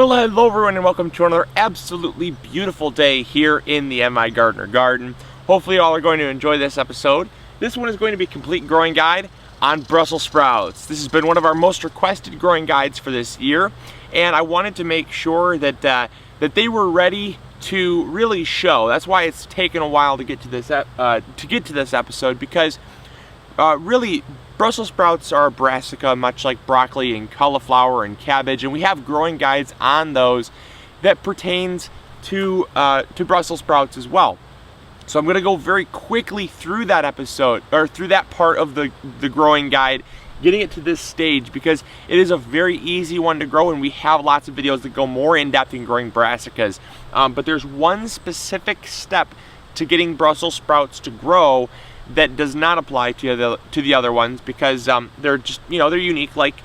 Well, hello everyone and welcome to another absolutely beautiful day here in the MIgardener garden. Hopefully you all are going to enjoy this episode. This one is going to be a complete growing guide on Brussels sprouts. This has been one of our most requested growing guides for this year, and I wanted to make sure that they were ready to really show. That's why it's taken a while to get to this episode, because really Brussels sprouts are a brassica, much like broccoli and cauliflower and cabbage, and we have growing guides on those that pertains to Brussels sprouts as well. So I'm going to go very quickly through that episode, or through that part of the growing guide, getting it to this stage, because it is a very easy one to grow, and we have lots of videos that go more in depth in growing brassicas. But there's one specific step to getting Brussels sprouts to grow that does not apply to the other ones, because they're just, they're unique, like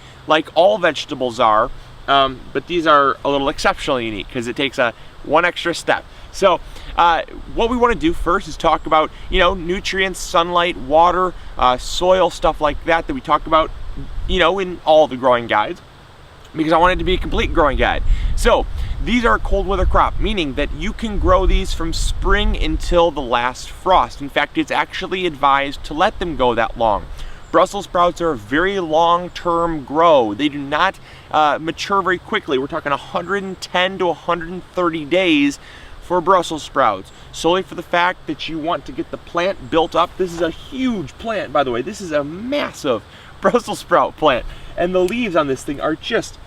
all vegetables are, but these are a little exceptionally unique because it takes one extra step. So what we want to do first is talk about nutrients, sunlight, water, soil, stuff like that we talk about in all the growing guides, because I want it to be a complete growing guide. So these are a cold weather crop, meaning that you can grow these from spring until the last frost. In fact, it's actually advised to let them go that long. Brussels sprouts are a very long-term grow. They do not mature very quickly. We're talking 110 to 130 days for Brussels sprouts, solely for the fact that you want to get the plant built up. This is a huge plant, by the way. This is a massive Brussels sprout plant, and the leaves on this thing are just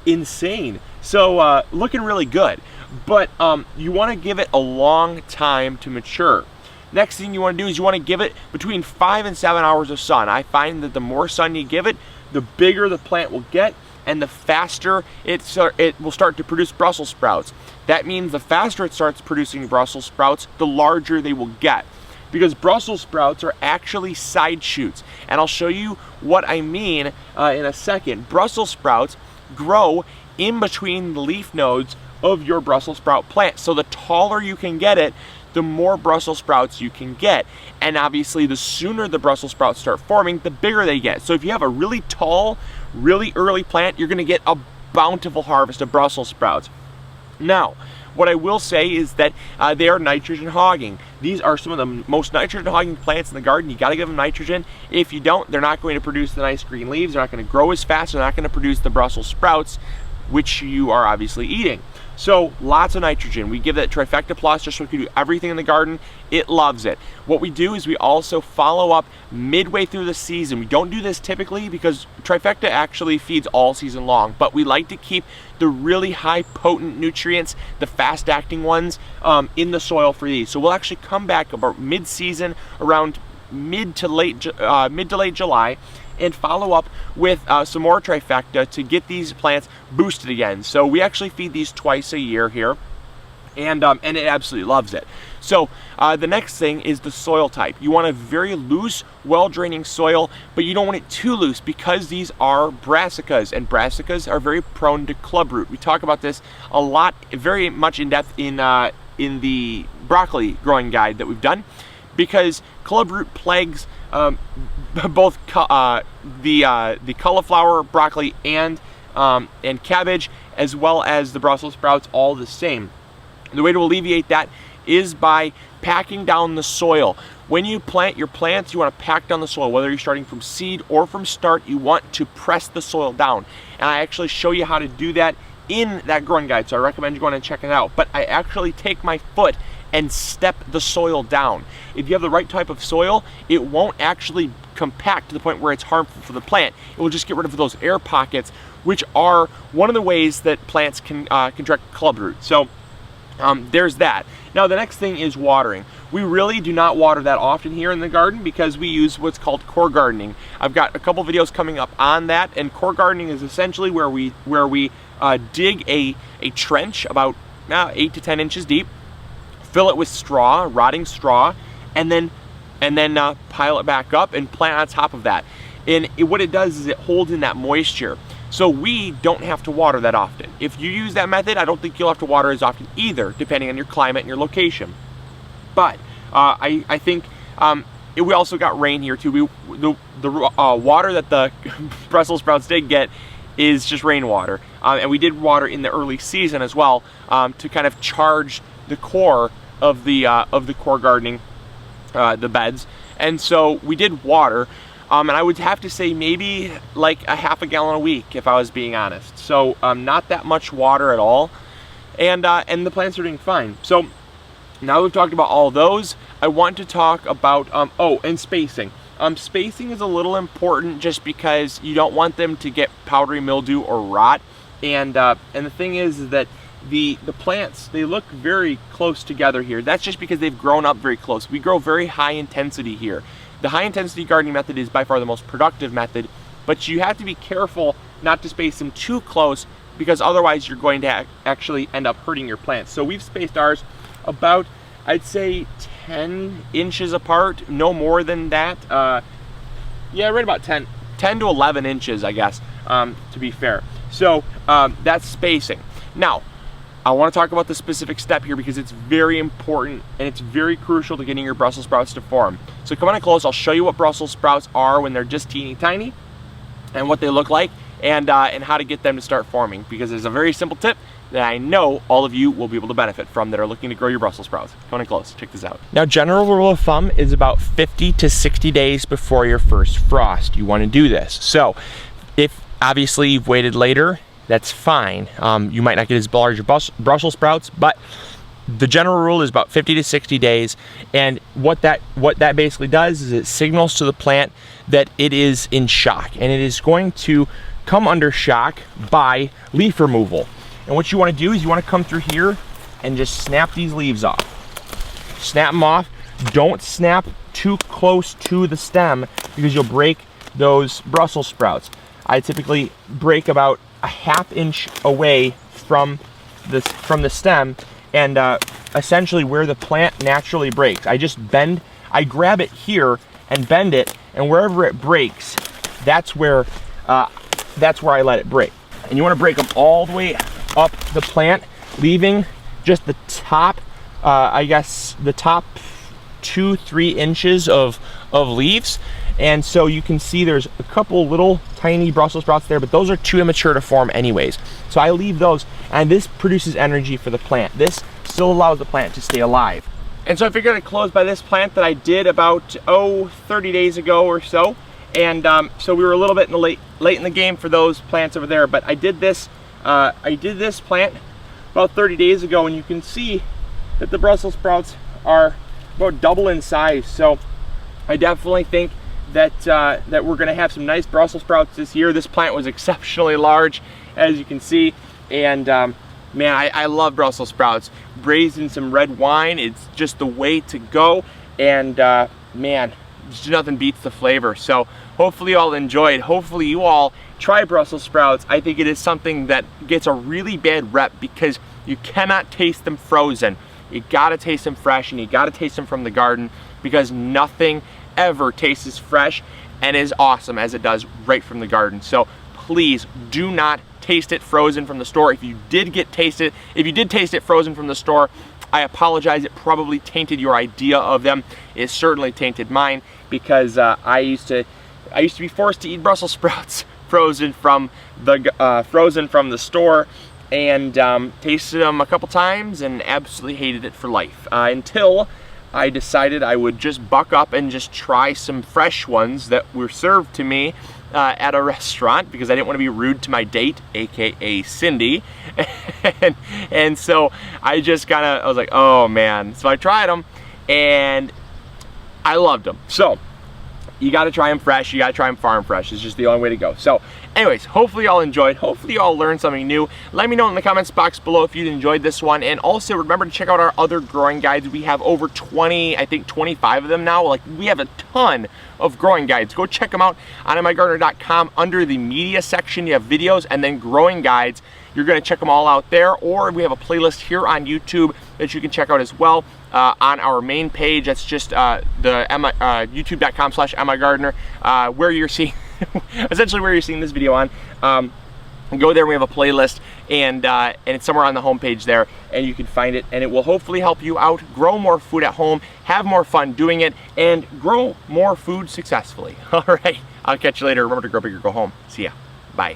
insane. So looking really good, but you want to give it a long time to mature. Next thing you want to do is you want to give it between 5 and 7 hours of sun. I find that the more sun you give it, the bigger the plant will get, and the faster it will start to produce Brussels sprouts. That means the faster it starts producing Brussels sprouts, the larger they will get, because Brussels sprouts are actually side shoots, and I'll show you what I mean in a second. Brussels sprouts grow in between the leaf nodes of your Brussels sprout plant. So the taller you can get it, the more Brussels sprouts you can get. And obviously the sooner the Brussels sprouts start forming, the bigger they get. So if you have a really tall, really early plant, you're gonna get a bountiful harvest of Brussels sprouts. Now, what I will say is that they are nitrogen hogging. These are some of the most nitrogen hogging plants in the garden. You gotta give them nitrogen. If you don't, they're not going to produce the nice green leaves. They're not gonna grow as fast. They're not gonna produce the Brussels sprouts, which you are obviously eating. So lots of nitrogen. We give that Trifecta Plus just so we can do everything in the garden. It loves it. What we do is we also follow up midway through the season. We don't do this typically because Trifecta actually feeds all season long, but we like to keep the really high potent nutrients, the fast acting ones, in the soil for these. So we'll actually come back about mid-season, around mid to late July, and follow up with some more Trifecta to get these plants boosted again. So we actually feed these twice a year here, and it absolutely loves it. So the next thing is the soil type. You want a very loose, well-draining soil, but you don't want it too loose, because these are brassicas, and brassicas are very prone to clubroot. We talk about this a lot, very much in depth in the broccoli growing guide that we've done, because clubroot plagues both the cauliflower, broccoli, and cabbage, as well as the Brussels sprouts, all the same. The way to alleviate that is by packing down the soil. When you plant your plants, you want to pack down the soil. Whether you're starting from seed or from start, you want to press the soil down. And I actually show you how to do that in that growing guide, so I recommend you going and checking it out. But I actually take my foot and step the soil down. If you have the right type of soil, it won't actually compact to the point where it's harmful for the plant. It will just get rid of those air pockets, which are one of the ways that plants can contract clubroot. So there's that. Now the next thing is watering. We really do not water that often here in the garden because we use what's called Coir Gardening. I've got a couple videos coming up on that, and Coir Gardening is essentially where we dig a trench about 8 to 10 inches deep, fill it with straw, rotting straw, and then pile it back up and plant on top of that. And what it does is it holds in that moisture. So we don't have to water that often. If you use that method, I don't think you'll have to water as often either, depending on your climate and your location. But I think we also got rain here too. The water that the Brussels sprouts did get is just rainwater. and we did water in the early season as well, to kind of charge the core of the Coir Gardening, the beds. And so we did water, and I would have to say maybe like a half a gallon a week if I was being honest. So not that much water at all, and the plants are doing fine. So now we've talked about all those, I want to talk about and spacing. Spacing is a little important just because you don't want them to get powdery mildew or rot. And the thing is that the plants, they look very close together here. That's just because they've grown up very close. We grow very high intensity here. The high intensity gardening method is by far the most productive method, but you have to be careful not to space them too close, because otherwise you're going to actually end up hurting your plants. So we've spaced ours about, I'd say 10 inches apart, no more than that. Yeah, right about 10 to 11 inches, I guess, to be fair. So that's spacing. Now, I want to talk about the specific step here because it's very important and it's very crucial to getting your Brussels sprouts to form. So come on in close, I'll show you what Brussels sprouts are when they're just teeny tiny and what they look like, and how to get them to start forming, because there's a very simple tip that I know all of you will be able to benefit from that are looking to grow your Brussels sprouts. Come on in close, check this out. Now, general rule of thumb is about 50 to 60 days before your first frost you want to do this. So if obviously you've waited later, that's fine. You might not get as large Brussels sprouts, but the general rule is about 50 to 60 days. And what that basically does is it signals to the plant that it is in shock, and it is going to come under shock by leaf removal. And what you want to do is you want to come through here and just snap these leaves off. Snap them off. Don't snap too close to the stem because you'll break those Brussels sprouts. I typically break about a ½ inch away from the stem, and essentially where the plant naturally breaks. I grab it here and bend it, and wherever it breaks, that's where I let it break. And you want to break them all the way up the plant, leaving just the top, I guess the top 2-3 inches of leaves. And so you can see there's a couple little tiny Brussels sprouts there, but those are too immature to form anyways. So I leave those, and this produces energy for the plant. This still allows the plant to stay alive. And so I figured I'd close by this plant that I did about 30 days ago or so. And so we were a little bit late in the game for those plants over there, but I did this plant about 30 days ago, and you can see that the Brussels sprouts are about double in size. So I definitely think that that we're going to have some nice Brussels sprouts this year. This plant was exceptionally large, as you can see, and man, I love Brussels sprouts. Braised in some red wine, it's just the way to go, and man, just nothing beats the flavor. So hopefully you all enjoyed. Hopefully you all try Brussels sprouts. I think it is something that gets a really bad rep because you cannot taste them frozen. You gotta taste them fresh, and you gotta taste them from the garden, because nothing ever tastes fresh and as awesome as it does right from the garden. So please do not taste it frozen from the store. If you did taste it frozen from the store, I apologize. It probably tainted your idea of them. It certainly tainted mine, because I used to be forced to eat Brussels sprouts frozen from the store, and tasted them a couple times and absolutely hated it for life, until I decided I would just buck up and just try some fresh ones that were served to me at a restaurant, because I didn't want to be rude to my date, aka Cindy. and so I was like, oh man. So I tried them and I loved them. So you got to try them fresh. You got to try them farm fresh. It's just the only way to go. So anyways, hopefully y'all enjoyed. Hopefully y'all learned something new. Let me know in the comments box below if you enjoyed this one. And also remember to check out our other growing guides. We have over 20, I think 25 of them now. Like, we have a ton of growing guides. Go check them out on MIgardener.com. Under the media section, you have videos and then growing guides. You're going to check them all out there, or we have a playlist here on YouTube that you can check out as well on our main page. That's just youtube.com/MIgardener, where you're seeing essentially where you're seeing this video on. Go there, we have a playlist, and it's somewhere on the homepage there, and you can find it, and it will hopefully help you out grow more food at home, have more fun doing it, and grow more food successfully. All right, I'll catch you later. Remember to grow bigger, go home. See ya. Bye.